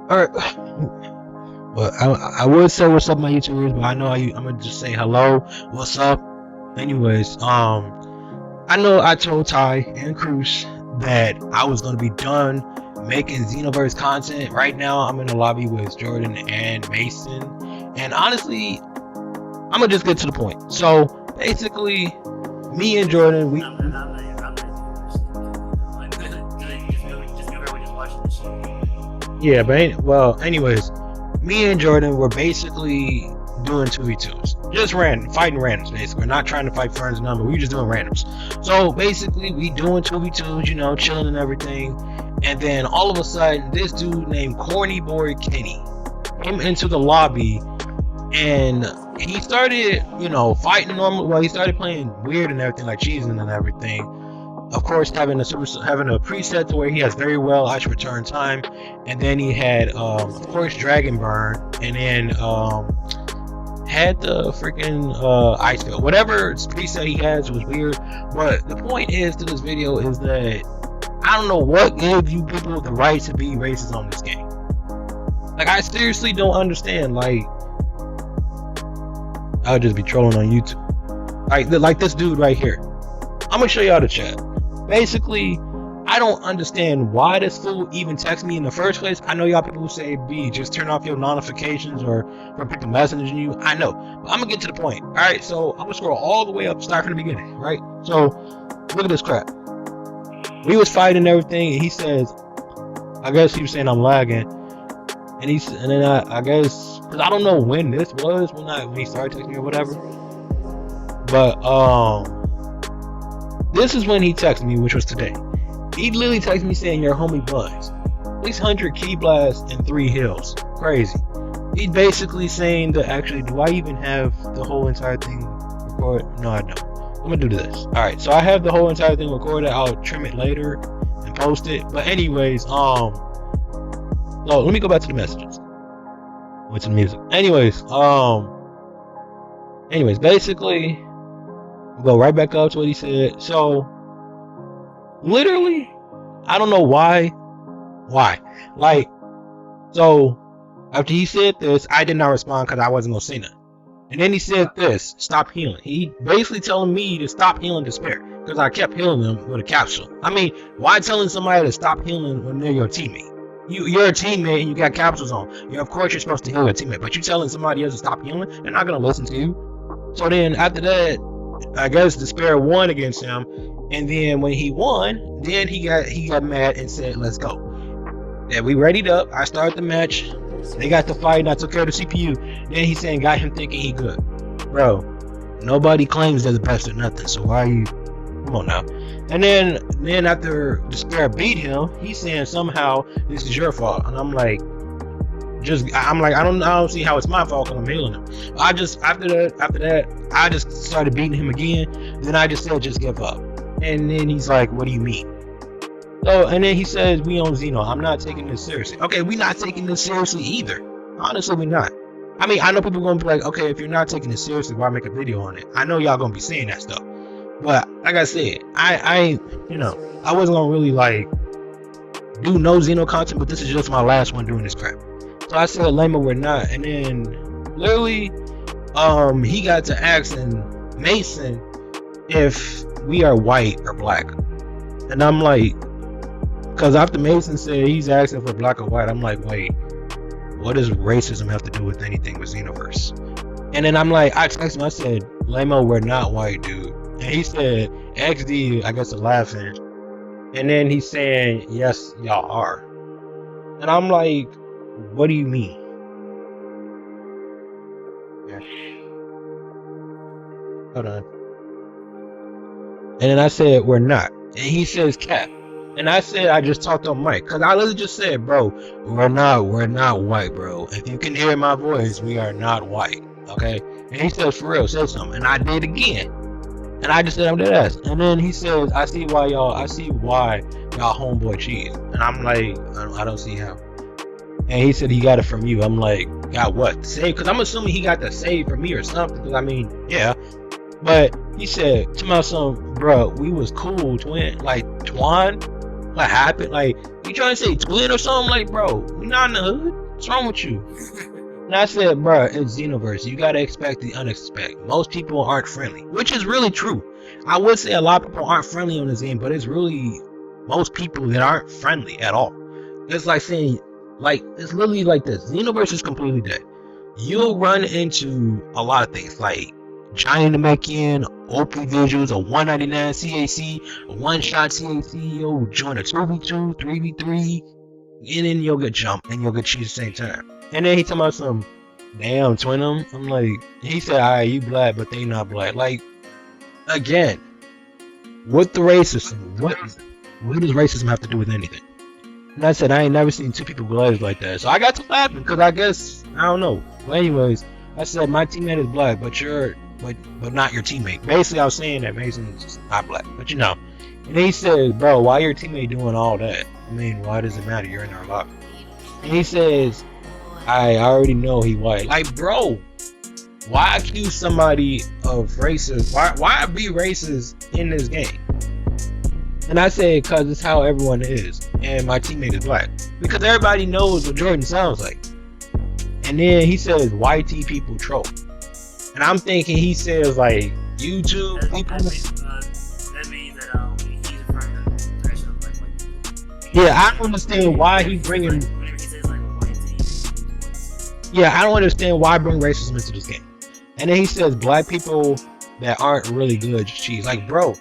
Alright. Well, I would say what's up, my YouTubers, but I know I'm gonna just say hello, what's up. Anyways, I know I told Ty and Cruz that I was gonna be done making Xenoverse content. Right now, I'm in the lobby with Jordan and Mason, and honestly, I'm gonna just get to the point. So basically, me and Jordan, we. Yeah, but well, anyways, me and Jordan were basically doing 2v2s, just fighting randoms. Basically, we're not trying to fight friends number. We just doing randoms. So basically, we doing 2v2s, you know, chilling and everything. And then all of a sudden, this dude named Corny Boy Kenny came into the lobby, and he started, you know, fighting normal. Well, he started playing weird and everything, like cheesing and everything. Of course, having a preset to where he has very well ice return time, and then he had of course Dragon Burn, and then had the freaking ice field. Whatever preset he has was weird, but the point is to this video is that I don't know what gave you people the right to be racist on this game. Like, I seriously don't understand. Like, I'll just be trolling on YouTube. Like this dude right here. I'm gonna show y'all the chat. Basically, I don't understand why this fool even texted me in the first place. I know y'all people who say, B, just turn off your notifications or for people messaging you. I know, but I'm gonna get to the point. All right, so I'm gonna scroll all the way up, start from the beginning, right? So look at this crap. We was fighting and everything, and he says, I guess he was saying I'm lagging, and then I guess, because I don't know when this was, when he started texting me or whatever, but this is when he texted me, which was today. He literally texted me saying, your homie Buns. 600 key blasts and 3 hills. Crazy. He's basically saying that, actually, do I even have the whole entire thing recorded? No, I don't. I'm gonna do this. Alright, so I have the whole entire thing recorded. I'll trim it later and post it. But anyways, so let me go back to the messages. With some music. Anyways, basically, go right back up to what he said. So literally, I don't know why, like, so after he said this, I did not respond because I wasn't gonna say nothing. And then he said this, stop healing. He basically telling me to stop healing despair because I kept healing them with a capsule. I mean, why telling somebody to stop healing when they're your teammate? You're a teammate and you got capsules on. Of course you're supposed to heal your teammate, but you telling somebody else to stop healing, they're not gonna listen to you. So then after that, I guess Despair won against him, and then when he won, then he got mad and said, let's go. And we readied up. I started the match. They got the fight, and I took care of the CPU. Then he's saying, got him thinking he good. Bro, nobody claims they're the best at nothing, so why are you, come on now. And then after Despair beat him, he's saying somehow this is your fault, and I'm like, I don't see how it's my fault because I'm healing him. After that, I just started beating him again. Then I just said, just give up. And then he's like, what do you mean? So, and then he says, we on Xeno. I'm not taking this seriously. Okay, we not taking this seriously either. Honestly, we not. I mean, I know people are gonna be like, okay, if you're not taking this seriously, why make a video on it? I know y'all gonna be saying that stuff. But like I said, I wasn't gonna really like do no Xeno content, but this is just my last one doing this crap. So I said, Lama, we're not. And then literally, he got to asking Mason if we are white or black. And I'm like, because after Mason said he's asking for black or white, I'm like, wait, what does racism have to do with anything with Xenoverse? And then I'm like, I texted him, I said, Lamo, we're not white, dude. And he said, XD, I guess, laughing. And then he's saying, yes, y'all are. And I'm like, what do you mean? Yeah. Hold on. And then I said, we're not. And he says, cap. And I said, I just talked on mic. Because I literally just said, bro, we're not white, bro. If you can hear my voice, we are not white. Okay? And he says, for real, say something. And I did again. And I just said, I'm dead ass. And then he says, I see why y'all homeboy cheese. And I'm like, I don't see how. And he said he got it from you. I'm like, got what? Save? Because I'm assuming he got the save from me or something. Because I mean, yeah. But he said to my son, bro, we was cool, twin. Like, Twan, what happened? Like, You trying to say twin or something? Like, bro, we not in the hood. What's wrong with you? And I said, bro, it's Xenoverse. You gotta expect the unexpected. Most people aren't friendly, which is really true. I would say a lot of people aren't friendly on this game, but it's really most people that aren't friendly at all. It's like saying, like, it's literally like this. Xenoverse is completely dead. You'll run into a lot of things like giant Namekian, OP visuals, a 199 CAC, a one-shot CAC, you'll join a 2v2, 3v3, and then you'll get jumped and you'll get cheated at the same time. And then he talking about some damn twin them. I'm like, he said, alright, you black, but they not black. Like, again, with the racism, what does racism have to do with anything? And I said, I ain't never seen two people glazed like that. So I got to laughing because I guess, I don't know. But anyways, I said, my teammate is black, but not your teammate. Basically, I was saying that Mason's not black, but you know. And he says, bro, why your teammate doing all that? I mean, why does it matter? You're in our lobby. And he says, I already know he white. Like, bro, why accuse somebody of racist? Why be racist in this game? And I said, because it's how everyone is. And my teammate is black. Because everybody knows what Jordan sounds like. And then he says, YT people troll. And I'm thinking he says, like, YouTube people. That means that he's referring to the threshold, like. Yeah, I don't understand why he's bringing. Whenever he says, like, YT. Yeah, I don't understand why bring racism into this game. And then he says, black people that aren't really good cheese. Like, bro,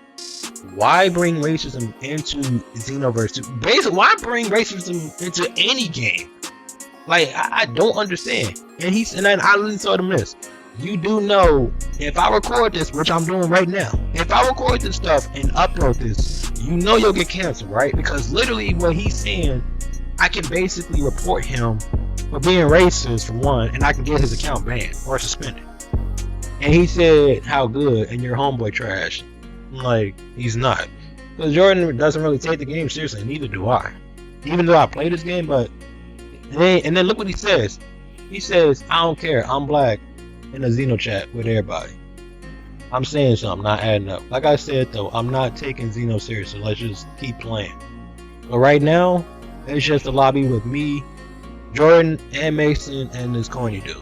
why bring racism into Xenoverse? Basically, why bring racism into any game? Like, I don't understand. And then I literally told him this. You do know, if I record this, which I'm doing right now, if I record this stuff and upload this, you know you'll get canceled, right? Because literally what he's saying, I can basically report him for being racist for one, and I can get his account banned or suspended. And he said, how good, and your homeboy trash. I'm like, he's not. Because Jordan doesn't really take the game seriously, neither do I. Even though I play this game, but... And then look what he says. He says, I don't care, I'm black. In a Xeno chat with everybody. I'm saying something, not adding up. Like I said though, I'm not taking Xeno seriously. Let's just keep playing. But right now, it's just a lobby with me, Jordan, and Mason, and this corny dude.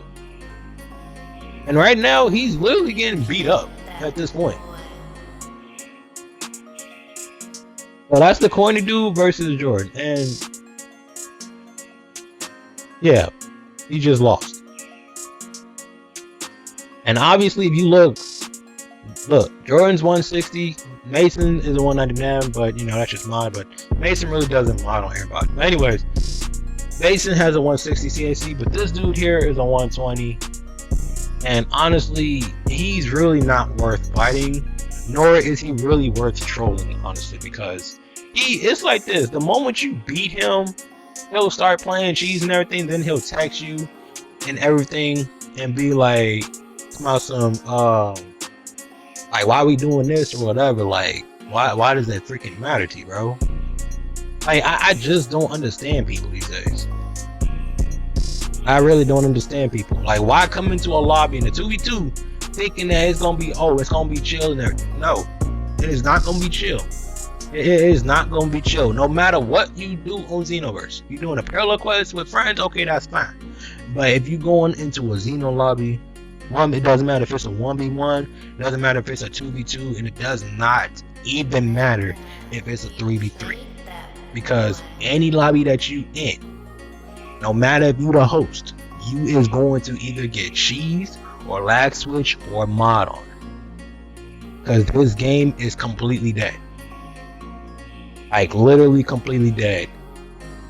And right now, he's literally getting beat up at this point. So that's the corny dude versus Jordan. And yeah, he just lost. And obviously, if you look, Jordan's 160, Mason is a 199, but you know, that's just mine, but Mason really doesn't, I don't hear about it. But anyways, Mason has a 160 CAC, but this dude here is a 120. And honestly, he's really not worth fighting, nor is he really worth trolling, honestly, because it's like this. The moment you beat him, he'll start playing cheese and everything, then he'll text you and everything and be like, about some like, why we doing this or whatever. Like, why does that freaking matter to you, bro? Like, I just don't understand people these days. I really don't understand people. Like, why come into a lobby in a 2v2 thinking that it's gonna be chill and everything? No, it is not gonna be chill. It is not gonna be chill. No matter what you do on Xenoverse, you doing a parallel quest with friends, okay, that's fine. But if you going into a Xeno lobby, it doesn't matter if it's a 1v1, it doesn't matter if it's a 2v2, and it does not even matter if it's a 3v3. Because any lobby that you in, no matter if you the host, you is going to either get cheesed or lag switch or mod on. Because this game is completely dead. Like, literally completely dead.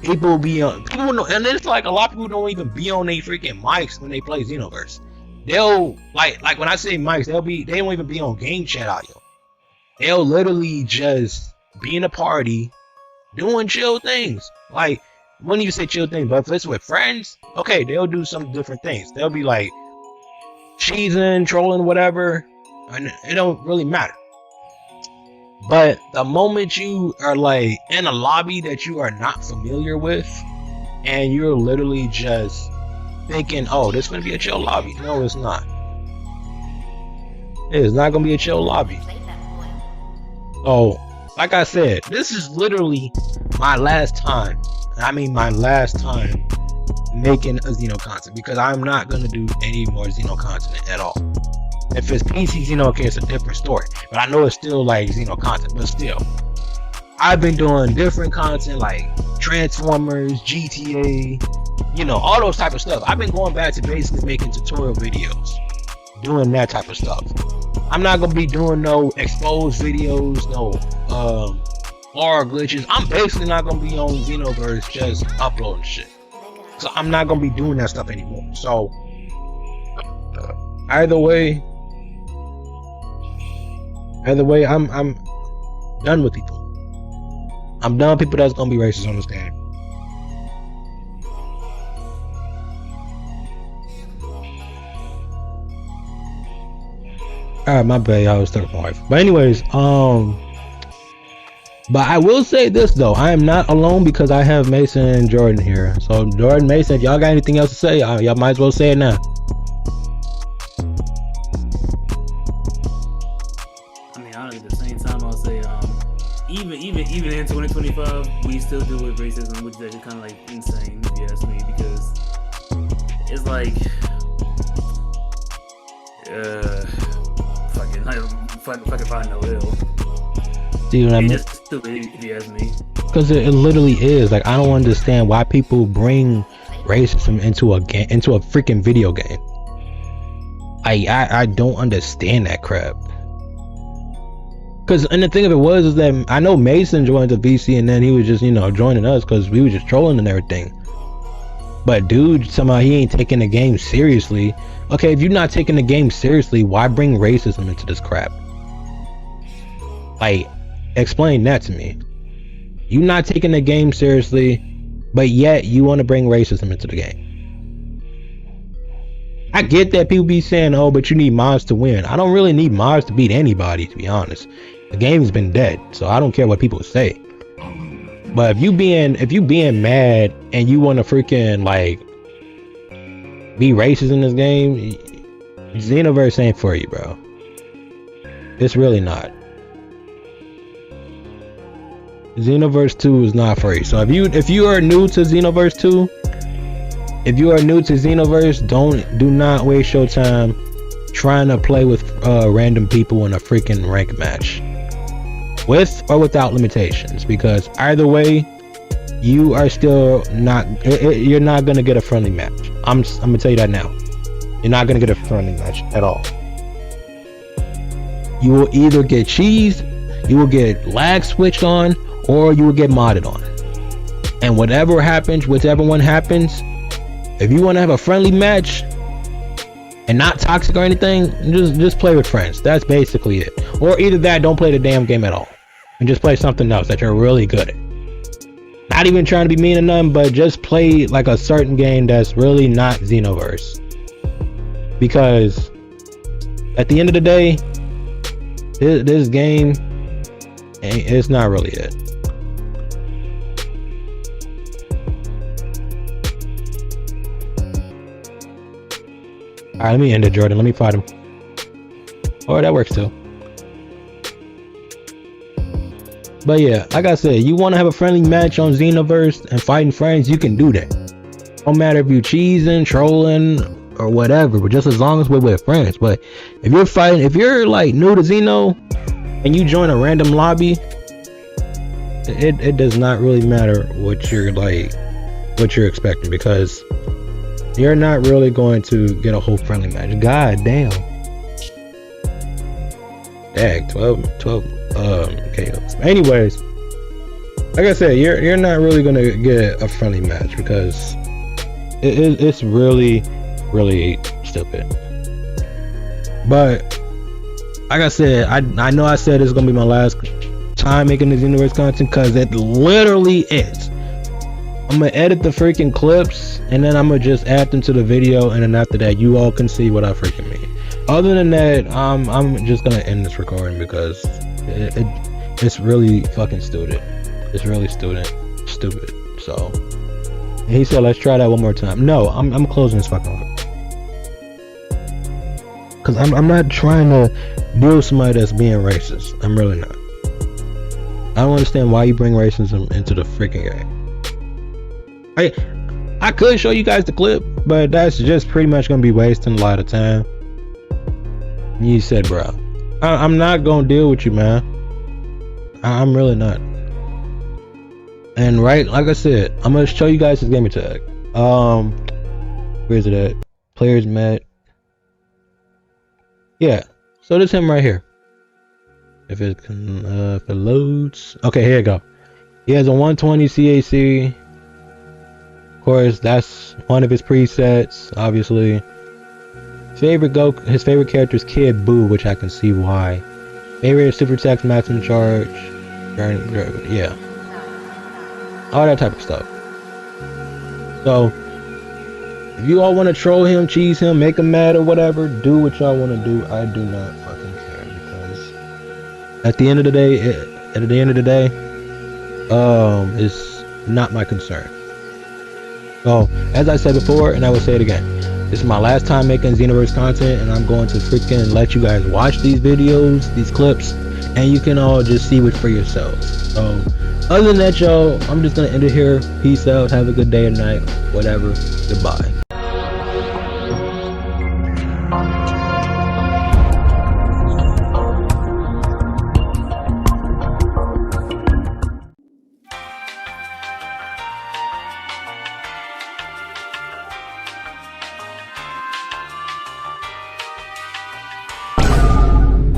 People know, and it's like a lot of people don't even be on their freaking mics when they play Xenoverse. They'll like when I say mics, they don't even be on game chat audio. They'll literally just be in a party doing chill things. Like, when you say chill things, but if it's with friends, okay, they'll do some different things. They'll be like cheesing, trolling, whatever, and it don't really matter. But the moment you are like in a lobby that you are not familiar with, and you're literally just thinking, oh, this is gonna be a chill lobby. No, it's not. It is not gonna be a chill lobby. So like I said, this is literally my last time. I mean, my last time making a Xeno content, because I'm not gonna do any more Xeno content at all. If it's PC Xeno, okay, it's a different story. But I know it's still like Xeno content, but still. I've been doing different content like Transformers, GTA, you know, all those type of stuff. I've been going back to basically making tutorial videos, doing that type of stuff. I'm not gonna be doing no exposed videos, no horror glitches. I'm basically not gonna be on Xenoverse just uploading shit. So I'm not gonna be doing that stuff anymore. So either way, I'm done with people. I'm done with people that's gonna be racist on this game. Alright, my bad, I was talking to my wife. But anyways, but I will say this though, I am not alone because I have Mason and Jordan here. So Jordan, Mason, if y'all got anything else to say, y'all might as well say it now. I mean, honestly, at the same time, I'll say, even in 2025, we still deal with racism, which is actually kind of like insane, if you ask me, because it's like, fucking find no ill. See what I mean? It's stupid, if you ask me. Because it literally is. Like, I don't understand why people bring racism into a game, into a freaking video game. I don't understand that crap. Because, and the thing of it was, is that I know Mason joined the VC and then he was just, you know, joining us because we were just trolling and everything. But dude, somehow he ain't taking the game seriously. Okay, if you're not taking the game seriously, why bring racism into this crap? Like, explain that to me. You're not taking the game seriously, but yet you want to bring racism into the game. I get that people be saying, oh, but you need mods to win. I don't really need mods to beat anybody, to be honest. The game's been dead, so I don't care what people say. But if you being mad and you want to freaking like be racist in this game, Xenoverse ain't for you, bro. It's really not. Xenoverse 2 is not for you. So if you are new to Xenoverse 2, if you are new to Xenoverse, do not waste your time trying to play with random people in a freaking rank match, with or without limitations, because either way, you are still not. You're not gonna get a friendly match. I'm gonna tell you that now. You're not gonna get a friendly match at all. You will either get cheesed, you will get lag switched on, or you will get modded on. And whatever happens, whichever one happens, if you want to have a friendly match and not toxic or anything, just play with friends. That's basically it. Or either that, don't play the damn game at all, and just play something else that you're really good at. Not even trying to be mean or nothing, but just play like a certain game that's really not Xenoverse. Because at the end of the day, this game, it's not really it. Alright, let me end it, Jordan. Let me fight him. Or that works too. But yeah, like I said, you want to have a friendly match on Xenoverse and fighting friends, you can do that. Don't matter if you cheesing, trolling, or whatever, but just as long as we're with friends. But if you're fighting, if you're like new to Xeno and you join a random lobby, it does not really matter what you're like, what you're expecting, because you're not really going to get a whole friendly match. God damn. Dag, 12 KOs. Anyways, like I said, you're not really gonna get a friendly match because it's really stupid. But like I said, I know I said it's gonna be my last time making this Xenoverse content, because it literally is. I'm gonna edit the freaking clips and then I'm gonna just add them to the video, and then after that you all can see what I freaking mean. Other than that, I'm just gonna end this recording because it's really fucking stupid. It's really stupid. So he said, let's try that one more time. No, I'm closing this fucking one, because I'm not trying to deal with somebody that's being racist. I'm really not. I don't understand why you bring racism into the freaking game. I could show you guys the clip, but that's just pretty much gonna be wasting a lot of time. You said, bro, I'm not gonna deal with you, man. I'm really not. And right, like I said, I'm gonna show you guys his gamer tag. Where's it at? Players met. Yeah, so this him right here. If it can, if it loads. Okay, here you go. He has a 120 CAC. Of course, that's one of his presets, obviously. His favorite character is Kid Buu, which I can see why. Favorite super text maximum charge. Yeah. All that type of stuff. So, if you all want to troll him, cheese him, make him mad or whatever, do what y'all want to do. I do not fucking care, because at the end of the day, it's not my concern. So, as I said before, and I will say it again, this is my last time making Xenoverse content, and I'm going to freaking let you guys watch these videos, these clips, and you can all just see it for yourselves. So, other than that, y'all, I'm just gonna end it here. Peace out, have a good day or night, whatever. Goodbye.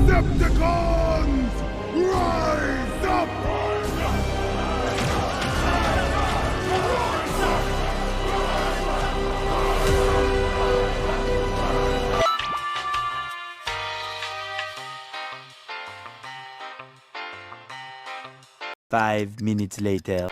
Decepticons! Rise up! 5 minutes later.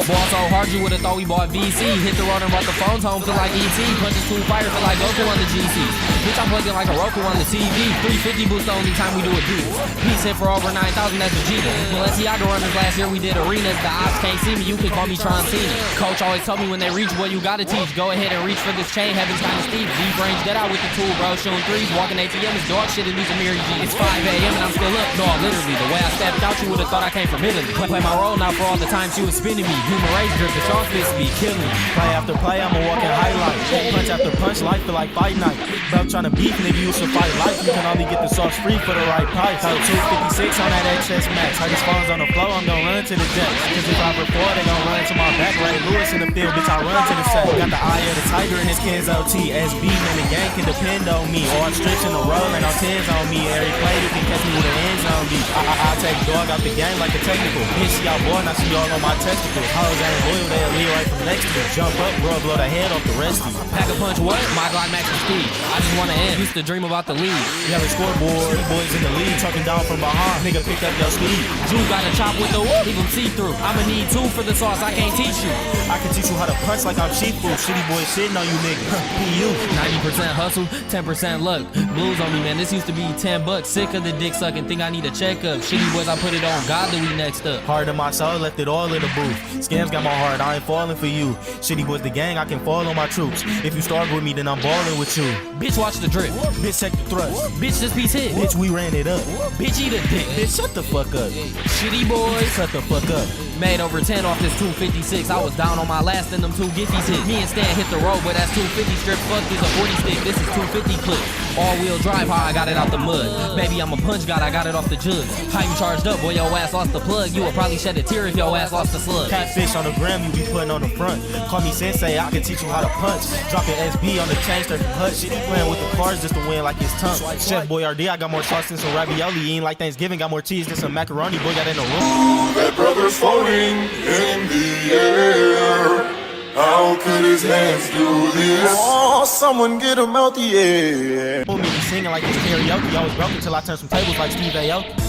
Ball so hard you would've thought we bought VC. Hit the road and brought the phones home, feel like ET. Punches too fire, feel like Goku on the GC. Bitch, I'm plugging like a Roku on the TV. 350 boost the only time we do a dude. Peace hit for over 9,000, that's a G. Balenciaga runners last year, we did arenas. The ops can't see me, you can call me Tron Cena. Coach always told me when they reach, boy, you gotta teach. Go ahead and reach for this chain, heaven's kinda steep. Deep range, dead out with the tool, bro. Shooting threes, walking ATM is dog shit, and these are mirror G. It's 5 a.m. and I'm still up, no, literally. The way I stepped out, you would've thought I came from Italy. Play my role now for all the time she was spinning me. Human race drip, the shark fist be killing me. Play after play, I'm a walking highlight. Punch after punch, life feel like fight night. Belt trying to beat, nigga, you should fight life. You can only get the sauce free for the right price. Title 256 on that excess max. I just phones on the flow, I'm gon' run to the jets. Cause if I report, they gon' run to my back. Ray Lewis in the field, bitch, I run to the set. Got the eye of the tiger in his kids OT. SB, man, the gang can depend on me. Or I'm strips in the road, ain't no tens on me. Every play, you can catch me with an end zone beat. I take dog out the game like a technical. Bitch, y'all boy, now see y'all on my testicles. Hoes ain't loyal, they'll leave right from next to me. Jump up, bro, blow the head off the rest of you. Pack a punch what? My Glock max with speed. I just wanna end. Used to dream about the league. We have a scoreboard, boys in the league, talking down from behind. Nigga picked up your speed. Jew got a chop with the whoop, leave him see-through. I'ma need 2 for the sauce, I can't teach you. I can teach you how to punch like I'm cheap food. Shitty boys shitting on you niggas. PU. 90% hustle, 10% luck. Blues on me, man. This used to be $10. Sick of the dick sucking, think I need a checkup. Shitty boys, I put it on God that we next up. Heart in my soul, left it all in the booth. Scams got my heart, I ain't falling for you. Shitty boys the gang, I can fall on my troops. If you start with me, then I'm balling with you. Bitch, watch the drip. Bitch, check the thrust. Bitch, this piece hit. Bitch, we ran it up. Bitch, eat a dick. Bitch, shut the fuck up. Shitty boys. Shut the fuck up. Made over 10 off this 256. I was down on my last and them 2 Giffies hit. Me and Stan hit the road, but that's 250 strip. Fuck is a 40 stick. This is 250 clip. All wheel drive, how I got it out the mud. Baby, I'm a punch god, I got it off the jug. How you charged up, boy, your ass lost the plug. You would probably shed a tear if your ass lost the slug. Catfish on the gram, you be putting on the front. Call me sensei, I can teach you how to punch. Dropping SB on the chain, surfing hut. Shit, he playing with the cards just to win like his tongue. Chef Boyardee, I got more sauce than some ravioli. Eating like Thanksgiving, got more cheese than some macaroni. Boy, got in the room. That brother's floating in the air. How could his hands do this? Oh, someone get him out the air. Me singing like it's karaoke. I was broke until I turned some tables like Steve Aoki.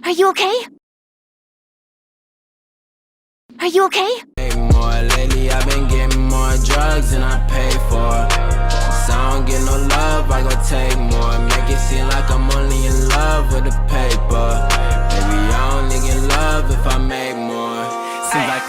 Are you okay? Are you okay? More lately, I've been getting more drugs than I pay for. So I don't get no love, I gon' take more. Make it seem like I'm only in love with the paper. Baby, I only get love if I make more. Seems like